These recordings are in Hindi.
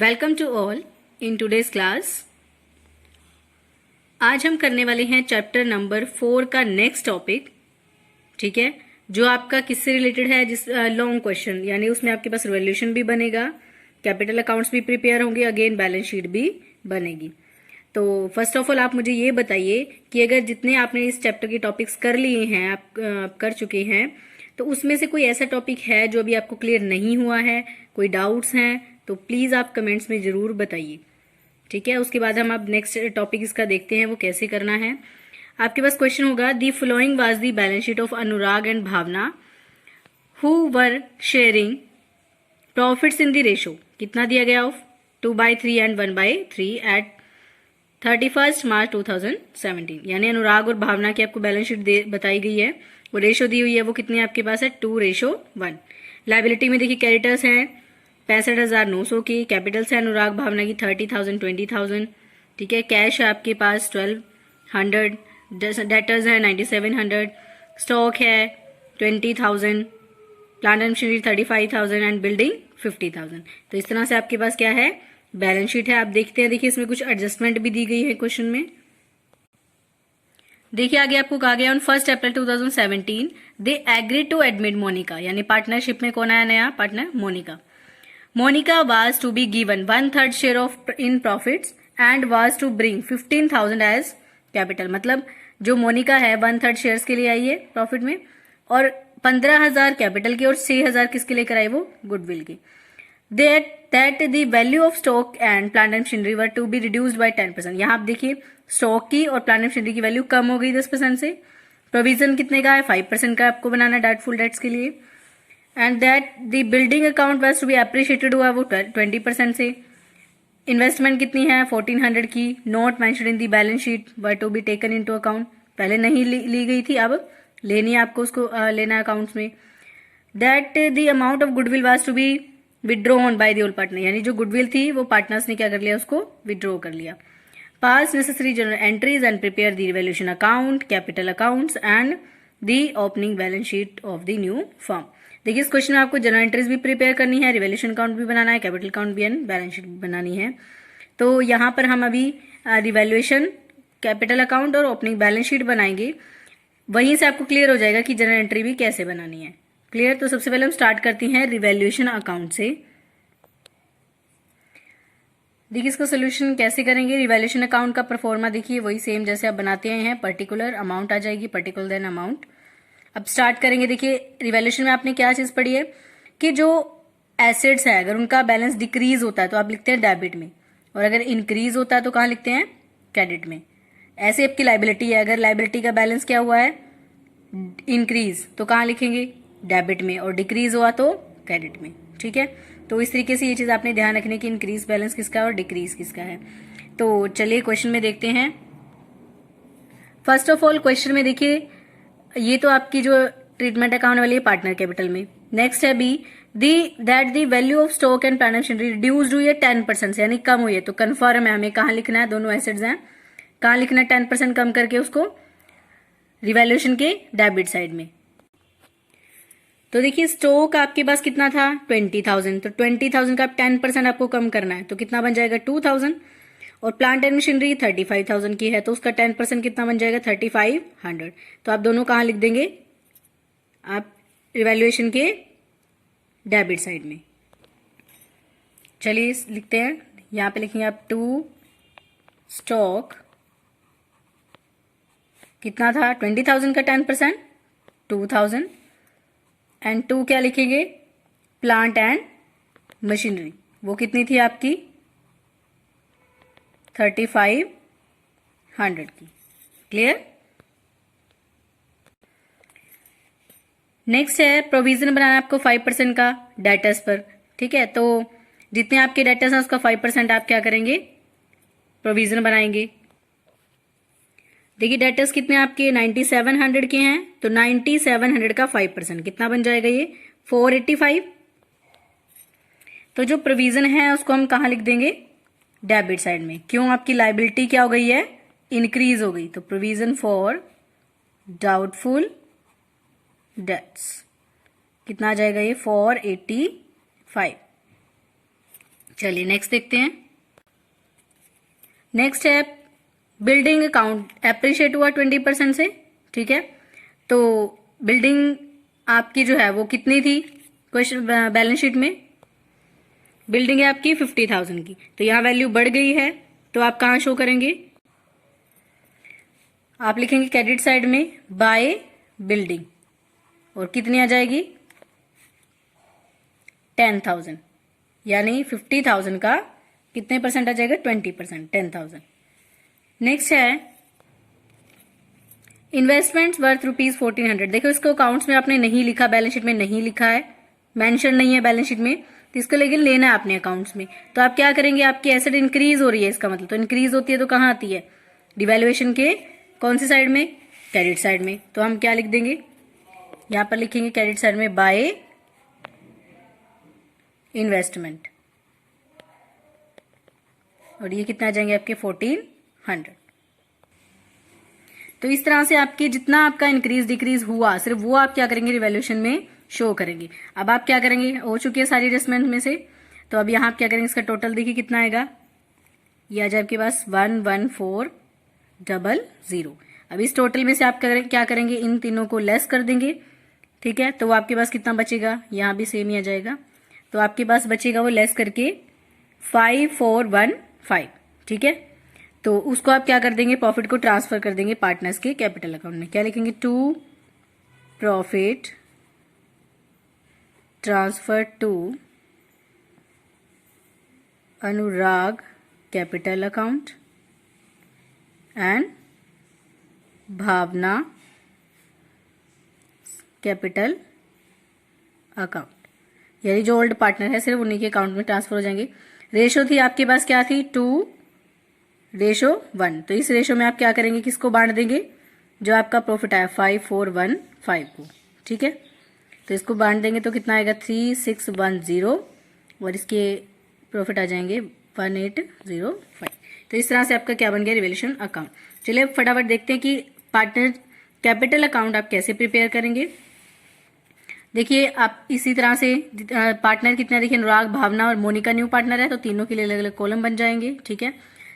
Welcome to all in today's class. आज हम करने वाले हैं चैप्टर नंबर 4 का नेक्स्ट टॉपिक, ठीक है, जो आपका किससे रिलेटेड है, जिस लॉन्ग क्वेश्चन, यानी उसमें आपके पास रिवोल्यूशन भी बनेगा, कैपिटल अकाउंट्स भी प्रिपेयर होंगे, अगेन बैलेंस शीट भी बनेगी। तो फर्स्ट ऑफ ऑल आप मुझे ये बताइए कि अगर जितने आपने इस चैप्टर के टॉपिक्स कर लिए हैं, आप कर चुके हैं, तो उसमें से कोई ऐसा टॉपिक है जो अभी आपको क्लियर नहीं हुआ है, कोई डाउट्स हैं, तो प्लीज आप कमेंट्स में जरूर बताइए, ठीक है। उसके बाद हम अब नेक्स्ट टॉपिक इसका देखते हैं वो कैसे करना है। आपके पास क्वेश्चन होगा, the following was the balance sheet of Anurag and Bhavna who were sharing profits in the ratio, कितना दिया गया, ऑफ 2/3 एंड 1/3 एट 31 मार्च 2017। यानी अनुराग और भावना की आपको बैलेंस शीट बताई गई है, वो रेशो दी हुई है, वो कितनी आपके पास है, 2:1। लाइबिलिटी में देखिए क्रेडिटर्स हैं 65,900 की, कैपिटल्स है अनुराग भावना की 30,000 20,000, ठीक है। कैश है आपके पास 1,200, डेटर्स है 9,700, स्टॉक है 20,000, plant and machinery 35,000 and building 50,000। तो इस तरह से आपके पास क्या है, बैलेंस शीट है। आप देखते हैं, देखिए इसमें कुछ एडजस्टमेंट भी दी गई है क्वेश्चन में। देखिए आगे आपको कहा गया, on 1 April 2017 they agree to admit Monica, यानी पार्टनरशिप में कौन आया नया partner, Monica. Monica was to be given 1/3 share of in profits and was to bring 15,000 as capital। मतलब जो मोनिका है 1/3 शेयर्स के लिए आई है प्रॉफिट में, और 15,000 कैपिटल की और 6,000 किसके लेकर आई, वो गुडविल की। That the value of stock and plant and machinery were to be reduced by 10%। यहाँ आप देखिए स्टॉक की और प्लांट एंड मशीनरी की वैल्यू कम हो गई 10% से। प्रोविजन कितने का है, 5% का आपको बनाना डाउटफुल डेट्स के लिए। And that the building account was to be appreciated हुआ वो 20% से। इन्वेस्टमेंट कितनी है 1,400 की, not mentioned in the balance sheet were to be taken into account, पहले नहीं ली गई थी, अब लेनी है आपको, उसको लेना है अकाउंट्स में। That the amount of goodwill was to be withdrawn by the whole partner, यानी जो गुडविल थी वो पार्टनर्स ने क्या कर लिया, उसको विड्रॉ कर लिया। पास necessary general entries and prepare the revolution account, capital accounts and the opening balance sheet of the new firm. देखिए इस क्वेश्चन में आपको जनरल एंट्रीज भी प्रिपेयर करनी है, रिवोल्यूशन अकाउंट भी बनाना है, कैपिटल अकाउंट भी एंड बैलेंस शीट बनानी है। तो यहाँ पर हम अभी रिवोल्यूशन, कैपिटल अकाउंट और ओपनिंग बैलेंस शीट बनाएंगे, वहीं से आपको क्लियर हो जाएगा कि जनरल एंट्री भी कैसे बनानी है। क्लियर, तो सबसे पहले हम स्टार्ट करते हैं रिवोल्यूशन अकाउंट से। देखिए इसका सोल्यूशन कैसे करेंगे। रिवोल्यूशन अकाउंट का परफॉर्मा देखिए वही सेम जैसे आप बनाते हैं, पर्टिकुलर अमाउंट आ जाएगी, पर्टिकुलर देन अमाउंट। अब स्टार्ट करेंगे। देखिए रिवोल्यूशन में आपने क्या चीज पढ़ी है कि जो एसेट्स है अगर उनका बैलेंस डिक्रीज होता है तो आप लिखते हैं डेबिट में, और अगर इंक्रीज होता है तो कहाँ लिखते हैं, क्रेडिट में। ऐसे आपकी लाइबिलिटी है, अगर लाइबिलिटी का बैलेंस क्या हुआ है, इंक्रीज, तो कहाँ लिखेंगे, डेबिट में, और डिक्रीज हुआ तो क्रेडिट में, ठीक है। तो इस तरीके से ये चीज आपने ध्यान रखने की इंक्रीज बैलेंस किसका है और डिक्रीज किसका है। तो चलिए क्वेश्चन में देखते हैं। फर्स्ट ऑफ ऑल क्वेश्चन में देखिए, ये तो आपकी जो ट्रीटमेंट अकाउंट वाली है पार्टनर कैपिटल में। नेक्स्ट है B, that the value of stock and plant and machinery reduced हुई है 10% से, यानी कम हुई है। तो कन्फर्म है, हमें कहाँ लिखना है, दोनों एसेट्स हैं, कहाँ लिखना है, 10% कम करके उसको रिवैल्यूएशन के डेबिट साइड में। तो देखिए स्टॉक आपके पास कितना था 20,000, तो 20,000 का 10% आपको कम करना है, तो कितना बन जाएगा 2,000। और प्लांट एंड मशीनरी 35,000 की है, तो उसका 10% कितना बन जाएगा 3,500। तो आप दोनों कहाँ लिख देंगे, आप रिवैल्यूएशन के डेबिट साइड में। चलिए लिखते हैं, यहां पे लिखेंगे आप 2 स्टॉक कितना था 20,000 का 10% 2,000, एंड 2 क्या लिखेंगे, प्लांट एंड मशीनरी, वो कितनी थी आपकी 3,500 की। क्लियर। नेक्स्ट है प्रोविजन बनाना है आपको 5% का डेटर्स पर, ठीक है। तो जितने आपके डेटर्स हैं उसका 5% आप क्या करेंगे, प्रोविजन बनाएंगे। देखिए डेटर्स कितने आपके 9,700 के हैं, तो 9,700 का 5% कितना बन जाएगा, ये 485। तो जो प्रोविजन है उसको हम कहाँ लिख देंगे, डेबिट साइड में। क्यों, आपकी लाइबिलिटी क्या हो गई है, इंक्रीज हो गई, तो प्रोविजन फॉर डाउटफुल डेट्स कितना आ जाएगा, ये 485। चलिए नेक्स्ट देखते हैं। नेक्स्ट है बिल्डिंग अकाउंट एप्रिशिएट हुआ 20% से, ठीक है। तो बिल्डिंग आपकी जो है वो कितनी थी क्वेश्चन बैलेंस शीट में, बिल्डिंग है आपकी 50,000 की, तो यहाँ वैल्यू बढ़ गई है, तो आप कहाँ शो करेंगे, आप लिखेंगे क्रेडिट साइड में बाय बिल्डिंग, और कितनी आ जाएगी 10,000, यानी 50,000 का कितने परसेंट आ जाएगा 20%, 10,000। नेक्स्ट है इन्वेस्टमेंट्स वर्थ ₹1400। देखो इसको अकाउंट्स में आपने नहीं लिखा, बैलेंस शीट में नहीं लिखा है, मेंशन नहीं है बैलेंस शीट में, तो इसको लेकिन लेना है आपने अकाउंट्स में। तो आप क्या करेंगे, आपकी एसेट इंक्रीज हो रही है, इसका मतलब तो इंक्रीज होती है तो कहाँ आती है, डिवैल्यूएशन के कौन सी साइड में, क्रेडिट साइड में। तो हम क्या लिख देंगे, यहां पर लिखेंगे क्रेडिट साइड में बाय इन्वेस्टमेंट, और ये कितना आ जाएंगे आपके 1400। तो इस तरह से आपके जितना आपका इंक्रीज डिक्रीज हुआ सिर्फ वो आप क्या करेंगे रिवैल्यूएशन में शो करेंगे। अब आप क्या करेंगे, हो चुकी है सारी एडजस्टमेंट में से, तो अब यहाँ आप क्या करेंगे, इसका टोटल देखिए कितना आएगा, ये आ जाए आपके पास 11400। अब इस टोटल में से आप क्या करेंगे, इन तीनों को लेस कर देंगे, ठीक है। तो आपके पास कितना बचेगा, यहाँ भी सेम ही आ जाएगा, तो आपके पास बचेगा वो लेस करके 5415, ठीक है। तो उसको आप क्या कर देंगे, प्रॉफिट को ट्रांसफर कर देंगे पार्टनर्स के कैपिटल अकाउंट में। क्या लिखेंगे, to profit transfer to Anurag capital account and Bhavna capital account, यानी जो ओल्ड पार्टनर है सिर्फ उन्हीं के अकाउंट में ट्रांसफर हो जाएंगे। रेशो थी आपके पास क्या थी, 2:1, तो इस रेशो में आप क्या करेंगे, किसको बांट देंगे, जो आपका प्रॉफिट आया 5415 को, ठीक है। तो इसको बांट देंगे तो कितना आएगा 3610, और इसके प्रॉफिट आ जाएंगे 1805। तो इस तरह से आपका क्या बन गया, रिवैल्यूएशन अकाउंट। चलिए फटाफट देखते हैं कि पार्टनर कैपिटल अकाउंट आप कैसे प्रिपेयर करेंगे। देखिए आप इसी तरह से पार्टनर कितना, देखिए अनुराग, भावना और मोनिका न्यू पार्टनर है, तो तीनों के लिए अलग अलग कॉलम बन जाएंगे, ठीक है।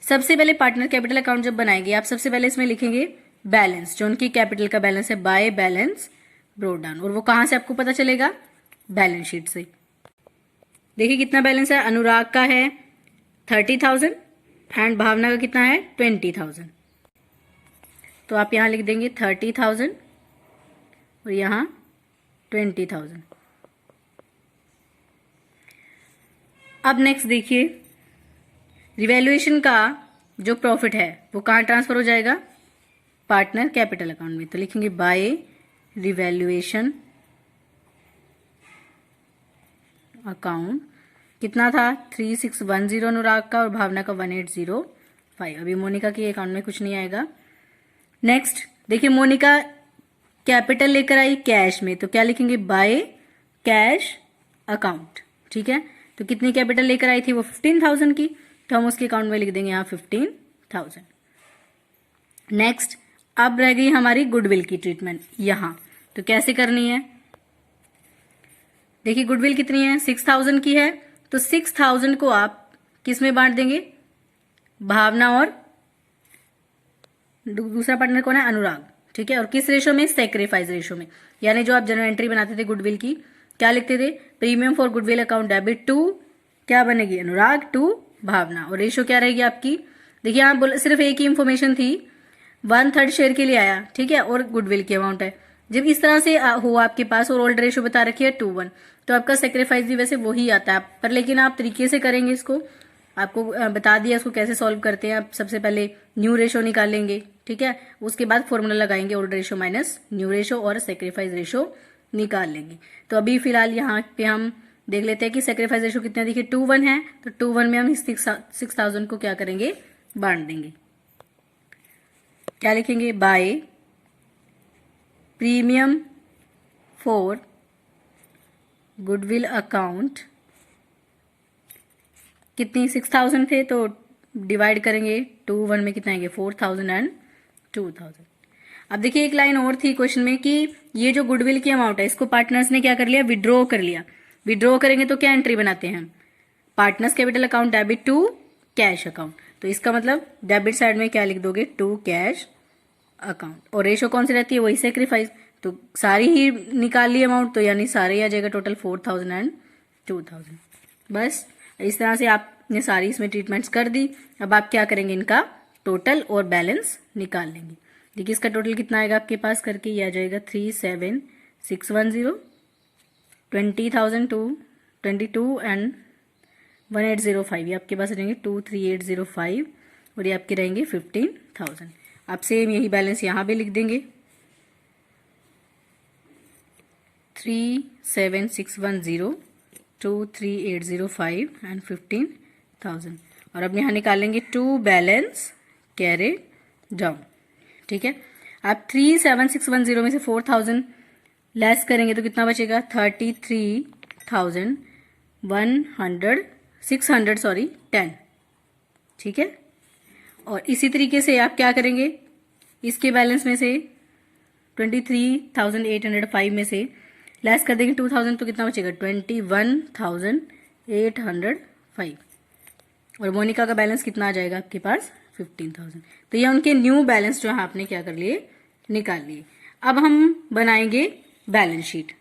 सबसे पहले पार्टनर कैपिटल अकाउंट जब बनाएंगे आप सबसे पहले इसमें लिखेंगे बैलेंस, जो उनकी कैपिटल का बैलेंस है बाय बैलेंस ब्रोट डाउन, और वो कहां से आपको पता चलेगा, बैलेंस शीट से। देखिए कितना बैलेंस है, अनुराग का है 30,000 एंड भावना का कितना है 20,000, तो आप यहां लिख देंगे 30,000 और यहां 20,000। अब नेक्स्ट देखिए रिवैल्यूएशन का जो प्रॉफिट है वो कहां ट्रांसफर हो जाएगा, पार्टनर कैपिटल अकाउंट में, तो लिखेंगे बाय रिवैल्यूएशन अकाउंट। कितना था 3610 अनुराग का और भावना का 1805। अभी मोनिका के अकाउंट में कुछ नहीं आएगा। नेक्स्ट देखिए मोनिका कैपिटल लेकर आई कैश में, तो क्या लिखेंगे बाय कैश अकाउंट, ठीक है। तो कितनी कैपिटल लेकर आई थी वो 15,000 की, तो हम उसके अकाउंट में लिख देंगे यहाँ 15,000। नेक्स्ट अब रह गई हमारी गुडविल की ट्रीटमेंट यहां, तो कैसे करनी है, देखिए गुडविल कितनी है 6,000 की है, तो 6,000 को आप किस में बांट देंगे, भावना और दूसरा पार्टनर कौन है अनुराग, ठीक है। और किस रेशो में, सेक्रीफाइस रेशो में, यानी जो आप जनरल एंट्री बनाते थे गुडविल की क्या लिखते थे, premium for goodwill account debit to क्या बनेगी अनुराग टू भावना, और रेशो क्या रहेगी आपकी, देखिए यहाँ सिर्फ एक ही इंफॉर्मेशन थी 1/3 शेयर के लिए आया, ठीक है, और गुडविल की अमाउंट है। जब इस तरह से हुआ आपके पास और ओल्ड रेशो बता रखी है 2:1, तो आपका सेक्रीफाइस भी वैसे वही आता है, पर लेकिन आप तरीके से करेंगे इसको, आपको बता दिया इसको कैसे सॉल्व करते हैं। आप सबसे पहले न्यू रेशो निकालेंगे, ठीक है, उसके बाद फॉर्मूला लगाएंगे old ratio minus new ratio और सेक्रीफाइस रेशो निकाल लेंगे। तो अभी फिलहाल यहाँ पे हम देख लेते हैं कि सेक्रीफाइस रेशो कितना, देखिए 2:1 है, तो 2:1 में हम 6,000 को क्या करेंगे बांट देंगे। क्या लिखेंगे by premium for goodwill account, कितनी 6,000 थे, तो डिवाइड करेंगे 2:1 में कितना आएंगे 4,000 एंड 2,000। अब देखिए एक लाइन और थी क्वेश्चन में कि ये जो गुडविल की अमाउंट है इसको पार्टनर्स ने क्या कर लिया, विड्रॉ कर लिया। विड्रॉ करेंगे तो क्या एंट्री बनाते हैं हम, partners capital account debit to cash account, तो इसका मतलब डेबिट साइड में क्या लिख दोगे, टू कैश अकाउंट। और रेशो कौन सी रहती है, वही सेक्रीफाइस, तो सारी ही निकाल ली अमाउंट, तो यानी सारे आ जाएगा टोटल 4000 एंड 2000। बस इस तरह से आपने सारी इसमें ट्रीटमेंट्स कर दी। अब आप क्या करेंगे, इनका टोटल और बैलेंस निकाल लेंगे। देखिए इसका टोटल कितना आएगा आपके पास करके, ये आ जाएगा 37610, 20,022 एंड 1805, ये आपके पास रहेंगे 23805 और ये आपके रहेंगे 15,000। आप सेम यही बैलेंस यहाँ भी लिख देंगे, 37610, 23805 एंड 15,000। और अब यहाँ निकालेंगे टू बैलेंस कैरिड डाउन। ठीक है, आप 37610 में से 4000 लेस करेंगे तो कितना बचेगा, 33,610। ठीक है, और इसी तरीके से आप क्या करेंगे, इसके बैलेंस में से 23,805 में से लेस कर देंगे 2000 तो कितना बचेगा, 21,805। और मोनिका का बैलेंस कितना आ जाएगा आपके पास, 15,000। तो ये उनके न्यू बैलेंस जो है आपने क्या कर लिए, निकाल लिए। अब हम बनाएंगे balance sheet.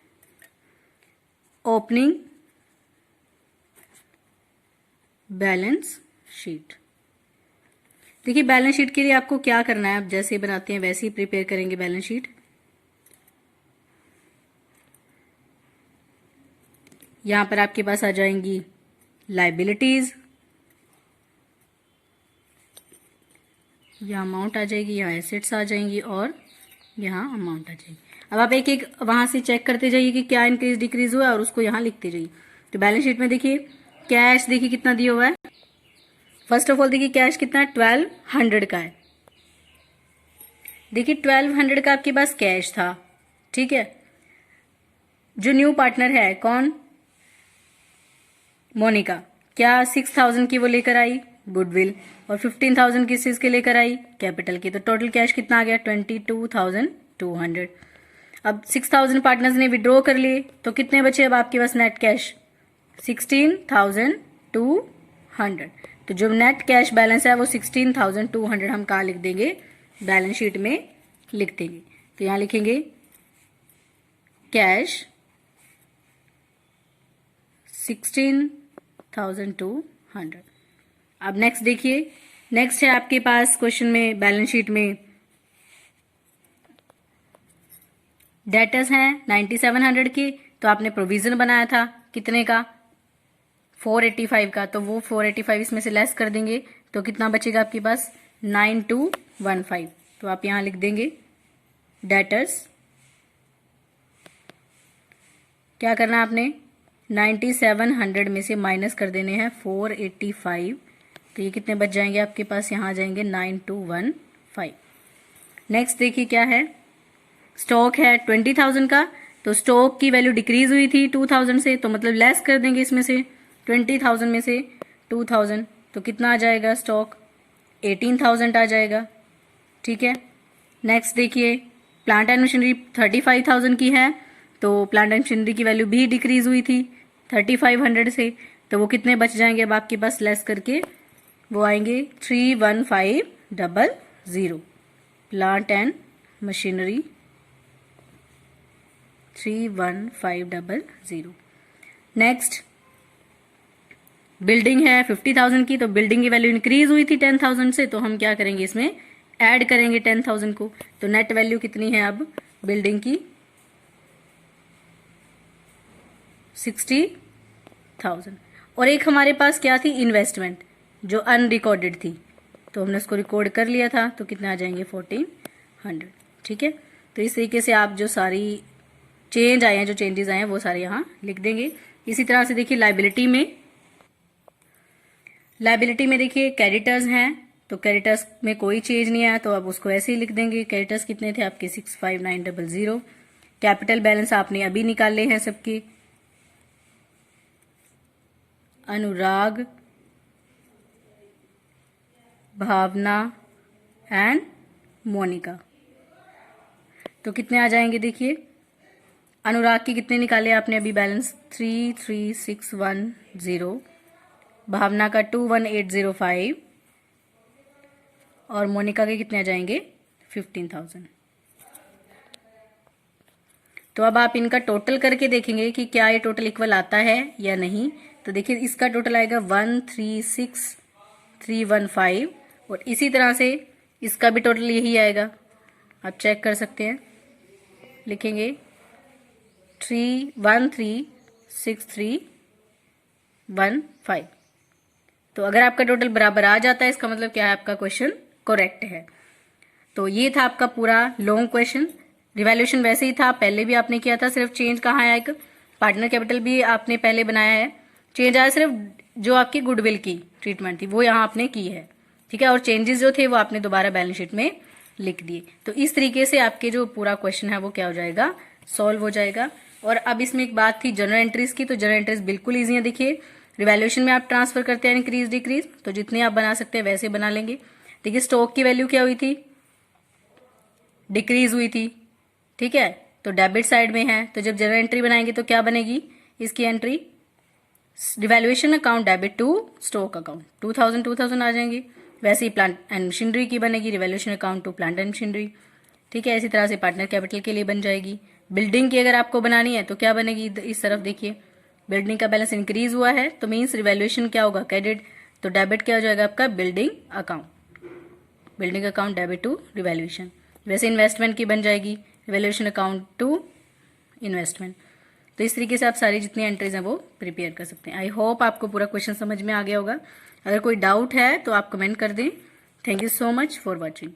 Opening balance sheet. देखिए बैलेंस शीट के लिए आपको क्या करना है, आप जैसे बनाते हैं वैसे ही प्रिपेयर करेंगे बैलेंस शीट। यहां पर आपके पास आ जाएंगी लायबिलिटीज, यहाँ अमाउंट आ जाएगी, यहाँ एसेट्स आ जाएंगी और यहाँ अमाउंट आ जाएगी। अब आप एक एक वहां से चेक करते जाइए कि क्या इंक्रीज डिक्रीज हुआ और उसको यहाँ लिखते जाइए। तो बैलेंस शीट में देखिए कैश देखिए कितना दिया हुआ है, फर्स्ट ऑफ ऑल देखिए कैश कितना है, 1200 का है। देखिए 1200 का आपके पास कैश था। ठीक है, जो न्यू पार्टनर है कौन, मोनिका, क्या 6000 की वो लेकर आई गुडविल और 15,000 किस चीज के लेकर आई, कैपिटल की। तो टोटल कैश कितना आ गया, 22,200। अब 6000 पार्टनर्स ने विड्रॉ कर लिए तो कितने बचे अब आपके पास नेट कैश, 16,200। तो जो नेट कैश बैलेंस है वो 16,200 हम कहाँ लिख देंगे, बैलेंस शीट में लिख देंगे। तो यहां लिखेंगे कैश 16,200। अब नेक्स्ट देखिए, नेक्स्ट है आपके पास क्वेश्चन में बैलेंस शीट में डेटर्स हैं 9700 के, तो आपने प्रोविजन बनाया था कितने का, 485 का, तो वो 485 इसमें से लेस कर देंगे तो कितना बचेगा आपके पास, 9215। तो आप यहां लिख देंगे डेटर्स, क्या करना है आपने, 9700 में से माइनस कर देने हैं 485, तो ये कितने बच जाएंगे आपके पास, यहाँ आ जाएंगे 9215। नेक्स्ट देखिए क्या है, स्टॉक है 20,000 का, तो स्टॉक की वैल्यू डिक्रीज हुई थी 2000 से, तो मतलब लेस कर देंगे इसमें से 20,000 में से 2000, तो कितना आ जाएगा स्टॉक, 18,000 आ जाएगा। ठीक है, नेक्स्ट देखिए प्लांट एंड मशीनरी 35,000 की है, तो प्लांट एंड मशीनरी की वैल्यू भी डिक्रीज हुई थी 3500 से, तो वो कितने बच जाएंगे अब आपके पास लेस करके, वो आएंगे 31500। Plant and machinery 31500। Next building है 50,000 की, तो बिल्डिंग की वैल्यू इंक्रीज हुई थी 10,000 से, तो हम क्या करेंगे इसमें ऐड करेंगे 10,000 को, तो नेट वैल्यू कितनी है अब बिल्डिंग की, 60,000। और एक हमारे पास क्या थी, इन्वेस्टमेंट जो अनरिकॉर्डेड थी, तो हमने उसको रिकॉर्ड कर लिया था, तो कितने आ जाएंगे 1400। ठीक है, तो इस तरीके से आप जो सारी चेंज आए हैं, जो चेंजेस आए हैं वो सारे यहाँ लिख देंगे। इसी तरह से देखिए लायबिलिटी में देखिए क्रेडिटर्स हैं, तो क्रेडिटर्स में कोई चेंज नहीं आया, तो अब उसको ऐसे ही लिख देंगे। क्रेडिटर्स कितने थे आपके 65900। कैपिटल बैलेंस आपने अभी निकाले हैं सबके, अनुराग, भावना एंड मोनिका, तो कितने आ जाएंगे देखिए, अनुराग की कितने निकाले आपने अभी बैलेंस, 33,610, भावना का 21,805 और मोनिका के कितने आ जाएंगे 15,000। तो अब आप इनका टोटल करके देखेंगे कि क्या ये टोटल इक्वल आता है या नहीं। तो देखिए इसका टोटल आएगा 136,315 और इसी तरह से इसका भी टोटल यही आएगा। आप चेक कर सकते हैं, लिखेंगे 1,13,6,3,1,5। तो अगर आपका टोटल बराबर आ जाता है इसका मतलब क्या है, आपका क्वेश्चन करेक्ट है। तो ये था आपका पूरा लॉन्ग क्वेश्चन। रिवैल्यूएशन वैसे ही था, पहले भी आपने किया था, सिर्फ चेंज कहाँ आया, एक पार्टनर कैपिटल भी आपने पहले बनाया है, चेंज आया सिर्फ जो आपकी गुडविल की ट्रीटमेंट थी वो यहाँ आपने की है, ठीक है, और चेंजेस जो थे वो आपने दोबारा बैलेंस शीट में लिख दिए। तो इस तरीके से आपके जो पूरा क्वेश्चन है वो क्या हो जाएगा, सॉल्व हो जाएगा। और अब इसमें एक बात थी जनरल एंट्रीज की, तो जनरल एंट्रीज बिल्कुल ईजी है। देखिए रिवैल्यूएशन में आप ट्रांसफर करते हैं इंक्रीज डिक्रीज, तो जितने आप बना सकते हैं वैसे बना लेंगे। देखिए स्टॉक की वैल्यू क्या हुई थी, डिक्रीज हुई थी, ठीक है, तो डेबिट साइड में है, तो जब जनरल एंट्री बनाएंगे तो क्या बनेगी इसकी entry, revaluation account debit to stock account, 2,000 आ जाएंगे। वैसे ही प्लांट एंड मशीनरी की बनेगी, revaluation account to plant and machinery, ठीक है। इसी तरह से पार्टनर कैपिटल के लिए बन जाएगी। बिल्डिंग की अगर आपको बनानी है तो क्या बनेगी, इस तरफ देखिए बिल्डिंग का बैलेंस इंक्रीज हुआ है तो मीन्स रिवैल्यूएशन क्या होगा, क्रेडिट, तो डेबिट क्या हो जाएगा आपका building account, building account debit to revaluation. वैसे इन्वेस्टमेंट की बन जाएगी रिवैल्यूएशन अकाउंट टू इन्वेस्टमेंट। तो इस तरीके से आप सारी जितनी एंट्रीज हैं वो प्रिपेयर कर सकते हैं। आई होप आपको पूरा क्वेश्चन समझ में आ गया होगा। अगर कोई डाउट है तो आप कमेंट कर दें। Thank you so much for watching.